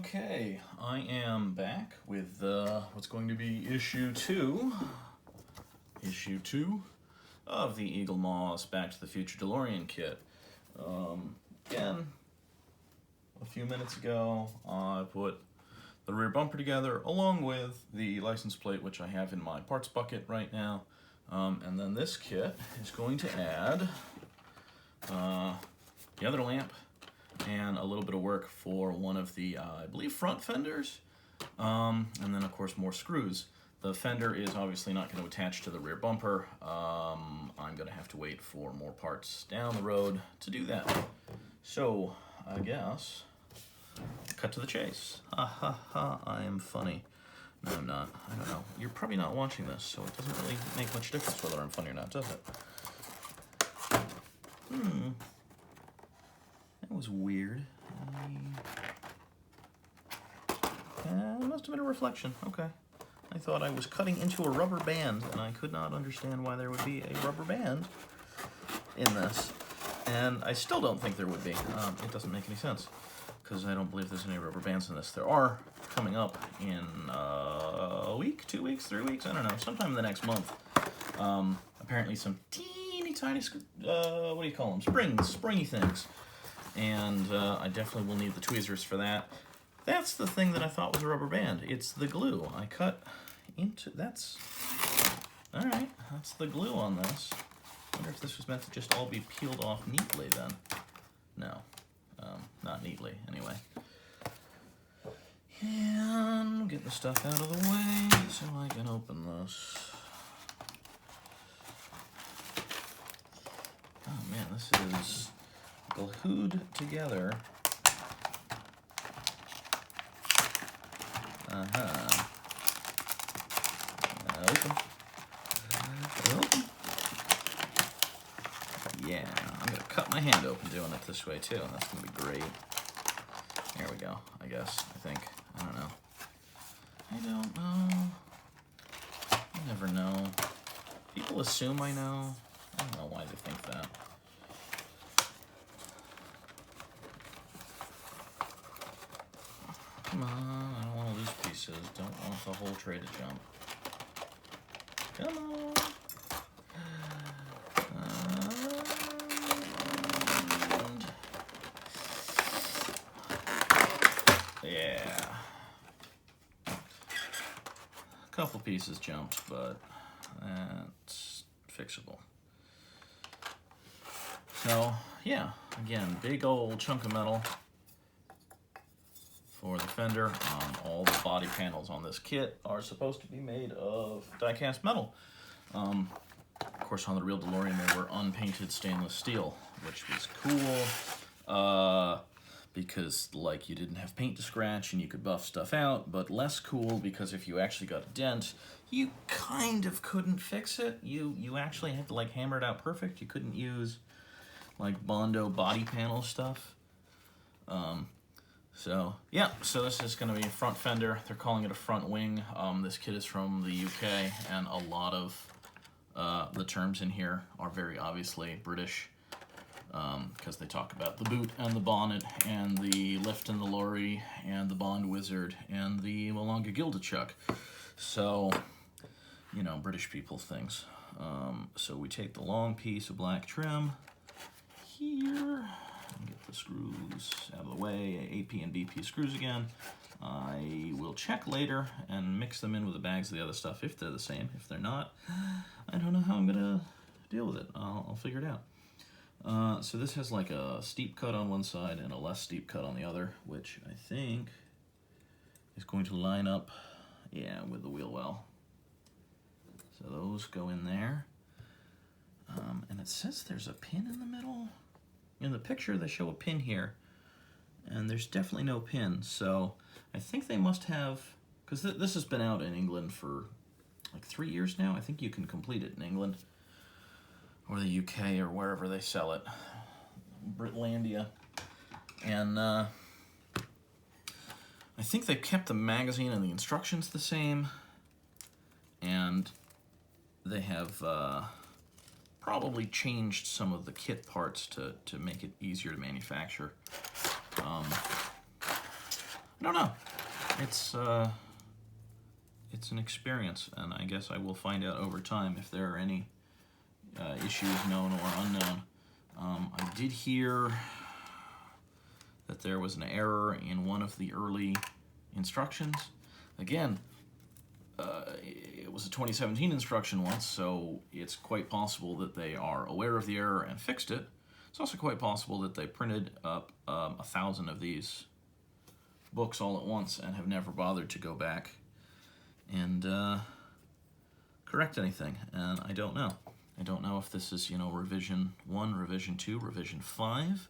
Okay, I am back with what's going to be issue two of the Eaglemoss Back to the Future DeLorean kit. Again, a few minutes ago, I put the rear bumper together along with the license plate, which I have in my parts bucket right now. And then this kit is going to add the other lamp and a little bit of work for one of the, I believe, front fenders, and then of course more screws. The fender is obviously not going to attach to the rear bumper. I'm going to have to wait for more parts down the road to do that. So, I guess, cut to the chase. Ha ha ha, I am funny. No, I'm not. I don't know. You're probably not watching this, so it doesn't really make much difference whether I'm funny or not, does it? That was weird. It must have been a reflection. Okay. I thought I was cutting into a rubber band, and I could not understand why there would be a rubber band in this. And I still don't think there would be. It doesn't make any sense, because I don't believe there's any rubber bands in this. There are coming up in a week, 2 weeks, 3 weeks, I don't know, sometime in the next month. Apparently some teeny tiny, what do you call them, springy things. And I definitely will need the tweezers for that. That's the thing that I thought was a rubber band. It's the glue. I cut into, alright, that's the glue on this. I wonder if this was meant to just all be peeled off neatly then. No, not neatly, anyway. And get the stuff out of the way so I can open this. Oh man, this is glued together. Open. Open. Yeah, I'm gonna cut my hand open doing it this way too, and that's gonna be great. There we go, I guess, I think. I don't know. I don't know. I never know. People assume I know. I don't know why they think that. Come on, I don't want to lose pieces. Don't want the whole tray to jump. Come on. And yeah. A couple pieces jumped, but that's fixable. So, yeah, again, big old chunk of metal for the fender. All the body panels on this kit are supposed to be made of die-cast metal. Of course, on the real DeLorean, they were unpainted stainless steel, which was cool because, like, you didn't have paint to scratch and you could buff stuff out, but less cool because if you actually got a dent, you kind of couldn't fix it. You actually had to, like, hammer it out perfect. You couldn't use, like, Bondo body panel stuff. So, yeah, so this is going to be a front fender. They're calling it a front wing. This kit is from the UK, and a lot of the terms in here are very obviously British, because they talk about the boot and the bonnet and the lift and the lorry and the Bond Wizard and the Malonga Gildachuk. So, you know, British people things. So we take the long piece of black trim here. Get the screws out of the way, AP and BP screws again. I will check later and mix them in with the bags of the other stuff if they're the same. If they're not, I don't know how I'm gonna deal with it. I'll figure it out. So this has like a steep cut on one side and a less steep cut on the other, which I think is going to line up, yeah, with the wheel well. So those go in there. And it says there's a pin in the middle. In the picture, they show a pin here, and there's definitely no pin, so I think they must have, because this has been out in England for like 3 years now. I think you can complete it in England, or the UK, or wherever they sell it, Britlandia, and I think they kept the magazine and the instructions the same, and they have probably changed some of the kit parts to make it easier to manufacture. I don't know. It's an experience, and I guess I will find out over time if there are any issues known or unknown. I did hear that there was an error in one of the early instructions. Again, it was a 2017 instruction once, so it's quite possible that they are aware of the error and fixed it. It's also quite possible that they printed up 1,000 of these books all at once and have never bothered to go back and correct anything, and I don't know. I don't know if this is, revision 1, revision 2, revision 5,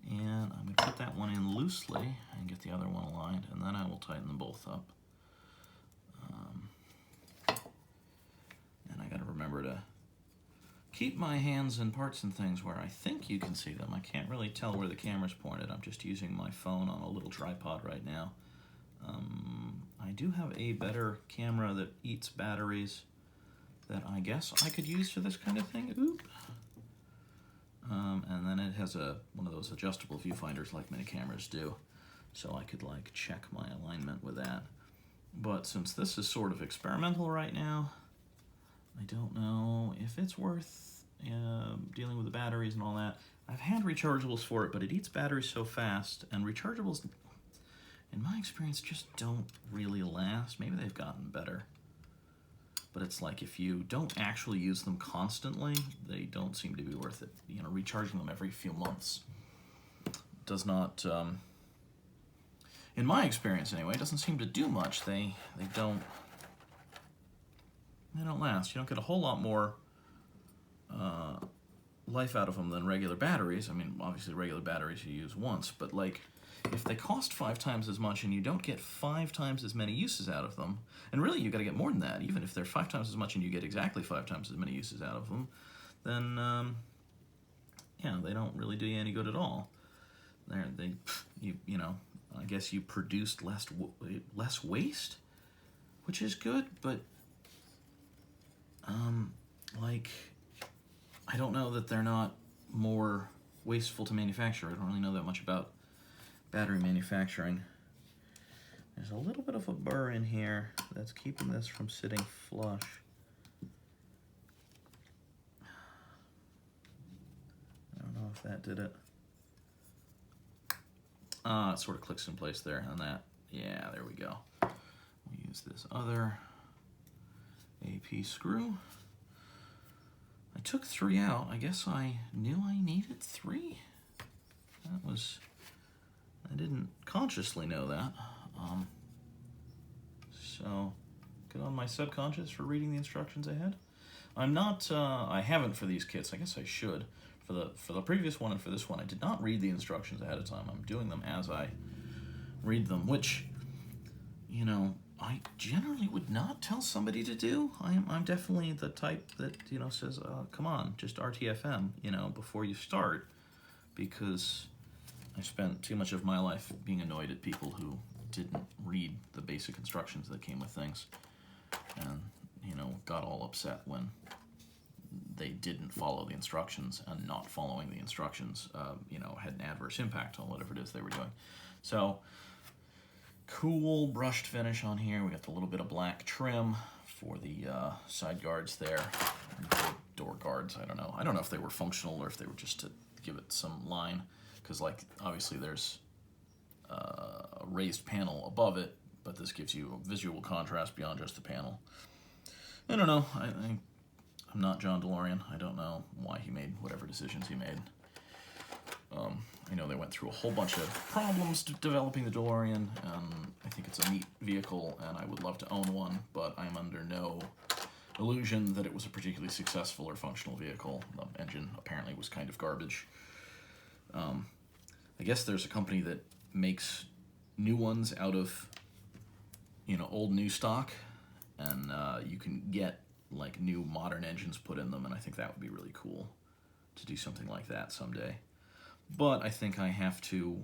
and I'm going to put that one in loosely and get the other one aligned, and then I will tighten them both up. And I got to remember to keep my hands in parts and things where I think you can see them. I can't really tell where the camera's pointed. I'm just using my phone on a little tripod right now. I do have a better camera that eats batteries that I guess I could use for this kind of thing. Oop. And then it has one of those adjustable viewfinders like many cameras do, so I could check my alignment with that. But since this is sort of experimental right now, I don't know if it's worth dealing with the batteries and all that. I've had rechargeables for it, but it eats batteries so fast, and rechargeables, in my experience, just don't really last. Maybe they've gotten better. But it's like if you don't actually use them constantly, they don't seem to be worth it. Recharging them every few months does not, in my experience anyway, doesn't seem to do much. They don't last. You don't get a whole lot more life out of them than regular batteries. I mean, obviously regular batteries you use once, but if they cost 5 times as much and you don't get 5 times as many uses out of them, and really you got to get more than that, even if they're 5 times as much and you get exactly 5 times as many uses out of them, then yeah, they don't really do you any good at all. I guess you produced less waste, which is good, but I don't know that they're not more wasteful to manufacture. I don't really know that much about battery manufacturing. There's a little bit of a burr in here that's keeping this from sitting flush. I don't know if that did it. It sort of clicks in place there on that. Yeah, there we go. We'll use this other AP screw. I took 3 out. I guess I knew I needed 3. I didn't consciously know that. So, good on my subconscious for reading the instructions ahead. I'm not, I haven't for these kits. I guess I should. For the previous one and for this one, I did not read the instructions ahead of time. I'm doing them as I read them, which, I generally would not tell somebody to do. I'm definitely the type that, says, come on, just RTFM, before you start, because I spent too much of my life being annoyed at people who didn't read the basic instructions that came with things, and, got all upset when they didn't follow the instructions, and not following the instructions, had an adverse impact on whatever it is they were doing. So, cool brushed finish on here. We got the little bit of black trim for the side guards there, door guards. I don't know. I don't know if they were functional or if they were just to give it some line, because obviously there's a raised panel above it, but this gives you a visual contrast beyond just the panel. I don't know. I'm not John DeLorean. I don't know why he made whatever decisions he made. I know they went through a whole bunch of problems developing the DeLorean, and I think it's a neat vehicle, and I would love to own one, but I'm under no illusion that it was a particularly successful or functional vehicle. The engine apparently was kind of garbage. I guess there's a company that makes new ones out of, old new stock, and you can get new modern engines put in them, and I think that would be really cool to do something like that someday. But I think I have to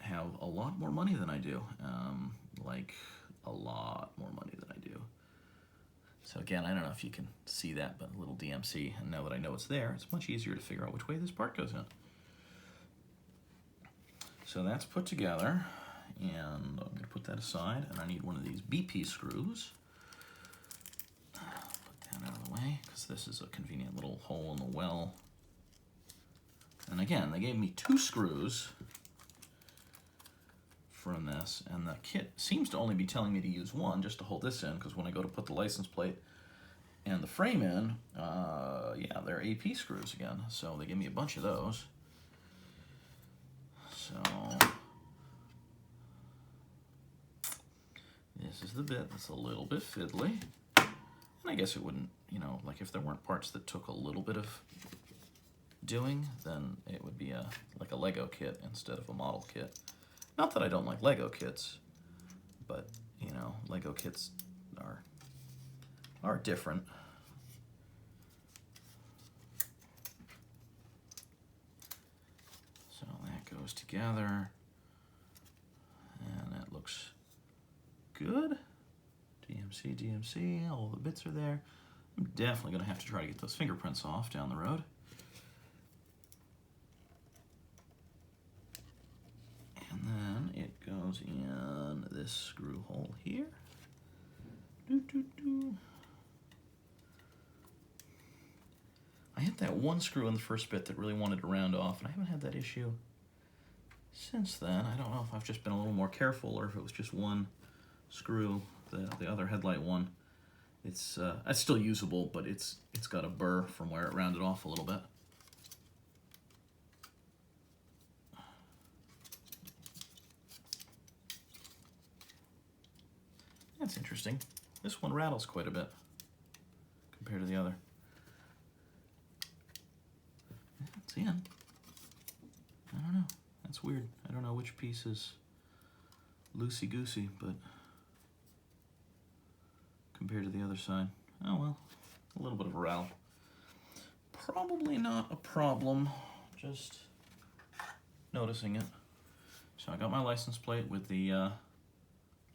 have a lot more money than I do, a lot more money than I do. So again, I don't know if you can see that, but a little DMC, and now that I know it's there, it's much easier to figure out which way this part goes in. So that's put together, And I'm going to put that aside, and I need one of these BP screws. Put that out of the way, because this is a convenient little hole in the well. And again, they gave me 2 screws from this, and the kit seems to only be telling me to use 1 just to hold this in, because when I go to put the license plate and the frame in, yeah, they're AP screws again. So they gave me a bunch of those. So this is the bit that's a little bit fiddly. And I guess it wouldn't, you know, like if there weren't parts that took a little bit of doing, then it would be like a Lego kit instead of a model kit. Not that I don't like Lego kits, but you know, Lego kits are different. So that goes together, and that looks good. DMC, DMC, all the bits are there. I'm definitely gonna have to try to get those fingerprints off down the road. And then it goes in this screw hole here. I hit that one screw in the first bit that really wanted to round off, and I haven't had that issue since then. I don't know if I've just been a little more careful or if it was just one screw, the other headlight one. It's still usable, but it's got a burr from where it rounded off a little bit. That's interesting. This one rattles quite a bit compared to the other. It's in. I don't know. That's weird. I don't know which piece is loosey-goosey, but compared to the other side, oh well, a little bit of a rattle. Probably not a problem, just noticing it. So I got my license plate with the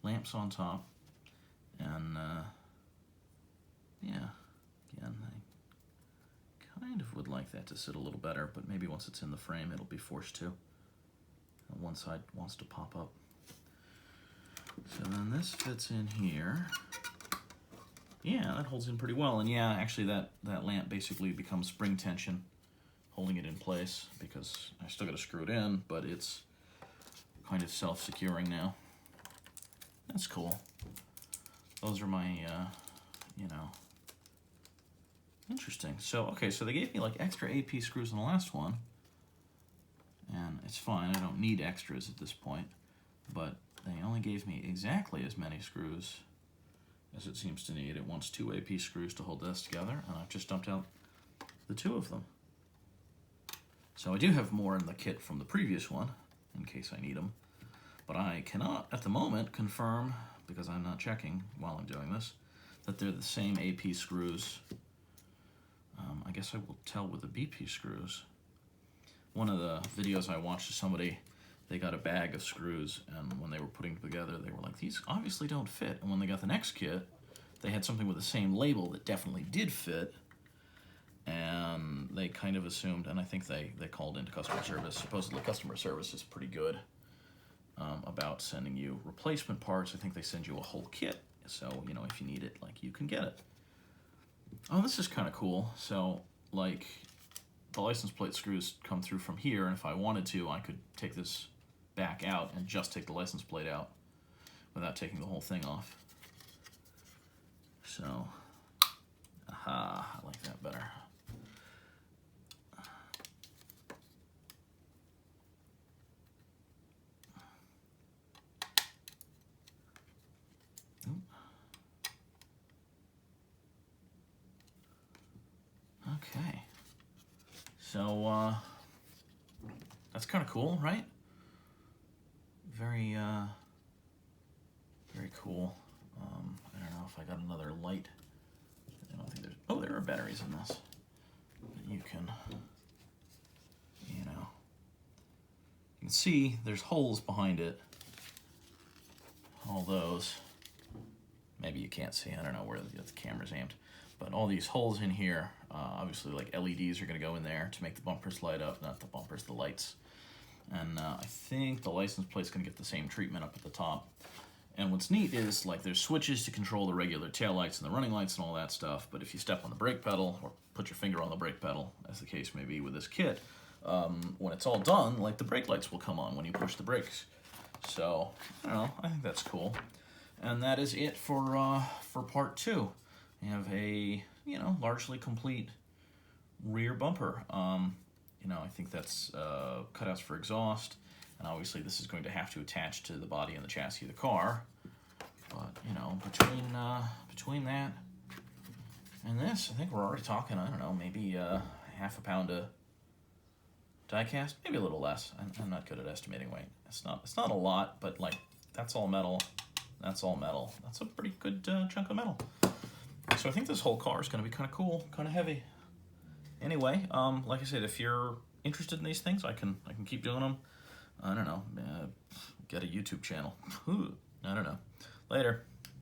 lamps on top, and yeah, again, I kind of would like that to sit a little better, but maybe once it's in the frame, it'll be forced to. And one side wants to pop up. So then this fits in here. Yeah, that holds in pretty well. And yeah, actually that lamp basically becomes spring tension, holding it in place, because I still got to screw it in, but it's kind of self-securing now. That's cool. Those are my, you know, interesting. So, okay, so they gave me like extra AP screws in the last one, and it's fine. I don't need extras at this point, but they only gave me exactly as many screws as it seems to need. It wants 2 AP screws to hold this together, and I've just dumped out the 2 of them. So I do have more in the kit from the previous one, in case I need them, but I cannot, at the moment, confirm, because I'm not checking while I'm doing this, that they're the same AP screws. I guess I will tell with the BP screws. One of the videos I watched of somebody, they got a bag of screws, and when they were putting them together, they were like, these obviously don't fit. And when they got the next kit, they had something with the same label that definitely did fit, and they kind of assumed, and I think they called into customer service. Supposedly customer service is pretty good about sending you replacement parts. I think they send you a whole kit, so, you know, if you need it, like, you can get it. Oh, this is kind of cool. So, like, the license plate screws come through from here, and if I wanted to, I could take this back out and just take the license plate out without taking the whole thing off. So, aha, I like that better. Okay, so that's kind of cool, right? Very, very cool. I don't know if I got another light. I don't think there's, oh, there are batteries in this. You can, you know, you can see there's holes behind it. All those, maybe you can't see, I don't know where the camera's aimed. But all these holes in here, obviously like LEDs are going to go in there to make the bumpers light up, not the bumpers, the lights. And I think the license plate's gonna get the same treatment up at the top. And what's neat is, like, there's switches to control the regular taillights and the running lights and all that stuff, but if you step on the brake pedal, or put your finger on the brake pedal, as the case may be with this kit, when it's all done, like, the brake lights will come on when you push the brakes. So, I don't know, I think that's cool. And that is it for part 2. You have a, you know, largely complete rear bumper. You know, I think that's cutouts for exhaust, and obviously this is going to have to attach to the body and the chassis of the car. But, you know, between that and this, I think we're already talking, I don't know, maybe half a pound of die cast, maybe a little less. I'm not good at estimating weight. It's not a lot, but, like, that's all metal. That's all metal. That's a pretty good chunk of metal. So I think this whole car is going to be kind of cool, kind of heavy. Anyway, like I said, if you're interested in these things, I can keep doing them. I don't know, get a YouTube channel. I don't know. Later.